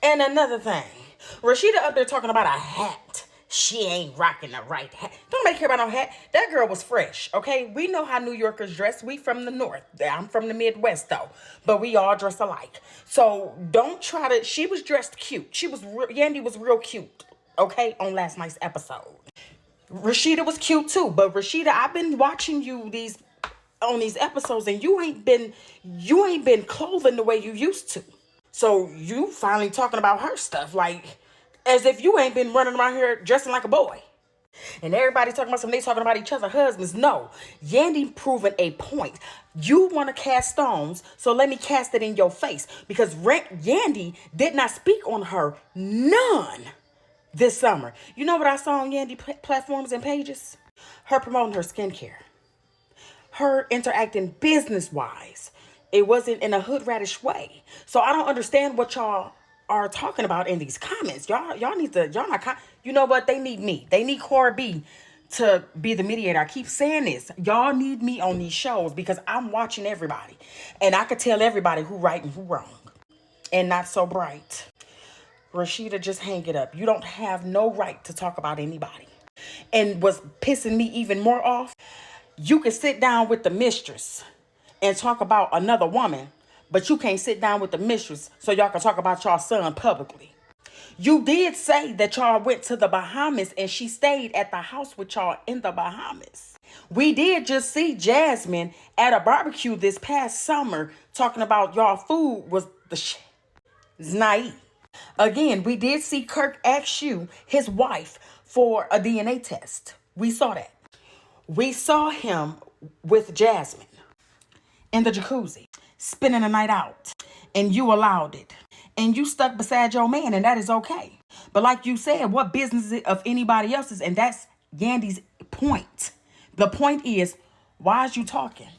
And another thing, Rasheedah up there talking about a hat. She ain't rocking the right hat. Don't make care about no hat. That girl was fresh, okay? We know how New Yorkers dress. We from the North. I'm from the Midwest, though. But we all dress alike. So don't try to... She was dressed cute. Yandy was real cute, okay, on last night's episode. Rasheedah was cute, too. But Rasheedah, I've been watching you on these episodes, and you ain't been clothing the way you used to. So you finally talking about her stuff, like, as if you ain't been running around here dressing like a boy. And everybody talking about they talking about each other's husbands. No, Yandy proving a point. You want to cast stones, so let me cast it in your face. Because Yandy did not speak on her none this summer. You know what I saw on Yandy platforms and pages? Her promoting her skincare. Her interacting business-wise. It wasn't in a hood radish way. So I don't understand what y'all are talking about in these comments. Y'all not, you know what? They need me. They need Cora B to be the mediator. I keep saying this. Y'all need me on these shows because I'm watching everybody. And I could tell everybody who right and who wrong. And not so bright. Rasheedah, just hang it up. You don't have no right to talk about anybody. And what's pissing me even more off, you can sit down with the mistress and talk about another woman, but you can't sit down with the mistress so y'all can talk about y'all son publicly. You did say that y'all went to the Bahamas and she stayed at the house with y'all in the Bahamas. We did just see Jasmine at a barbecue this past summer talking about y'all food was the shit. It's naive. Again, we did see Kirk ask you, his wife, for a DNA test. We saw that. We saw him with Jasmine in the jacuzzi, spending the night out, and you allowed it. And you stuck beside your man, and that is okay. But like you said, what business is it of anybody else's? And that's Yandy's point. The point is, why is you talking?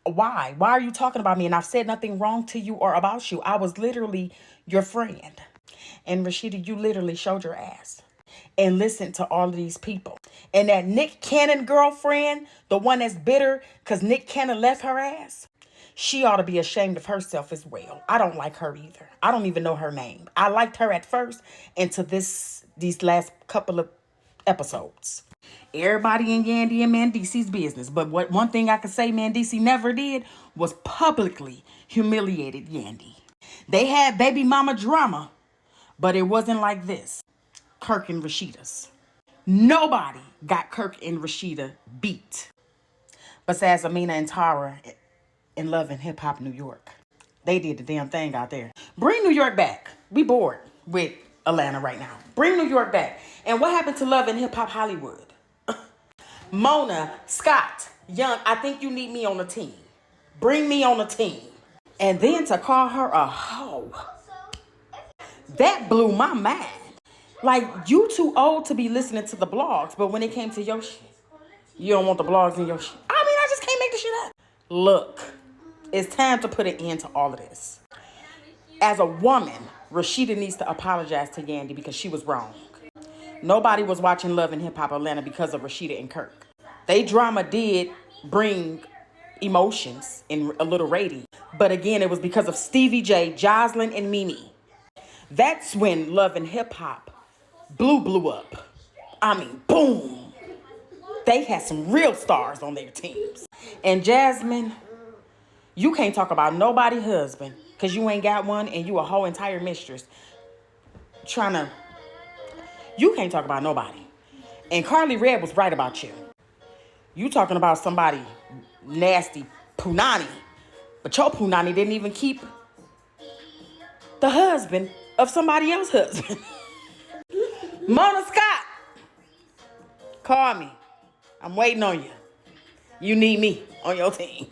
Why? Why are you talking about me? And I've said nothing wrong to you or about you. I was literally your friend. And Rasheedah, you literally showed your ass and listened to all of these people. And that Nick Cannon girlfriend, the one that's bitter because Nick Cannon left her ass, she ought to be ashamed of herself as well. I don't like her either. I don't even know her name. I liked her at first into these last couple of episodes. Everybody in Yandy and Mandisi's business. But one thing I can say Mandisi never did was publicly humiliated Yandy. They had baby mama drama, but it wasn't like this. Kirk and Rasheedah's. Nobody got Kirk and Rasheedah beat besides Amina and Tara in Love and Hip Hop New York. They did the damn thing out there. Bring New York back. We bored with Atlanta right now. Bring New York back. And what happened to Love and Hip Hop Hollywood? Mona, Scott, Young, I think you need me on the team. Bring me on the team. And then to call her a hoe. That blew my mind. Like, you too old to be listening to the blogs, but when it came to your shit, you don't want the blogs in your shit. I mean, I just can't make this shit up. Look, it's time to put an end to all of this. As a woman, Rasheedah needs to apologize to Yandy because she was wrong. Nobody was watching Love and Hip Hop Atlanta because of Rasheedah and Kirk. They drama did bring emotions and a little rating. But again, it was because of Stevie J, Jocelyn, and Mimi. That's when Love and Hip Hop blew up. I mean, boom. They had some real stars on their teams. And Jasmine, you can't talk about nobody's husband because you ain't got one and you a whole entire mistress. You can't talk about nobody. And Carly Red was right about you. You talking about somebody nasty, Punani. But your Punani didn't even keep the husband of somebody else's husband. Mona Scott, call me. I'm waiting on you. You need me on your team.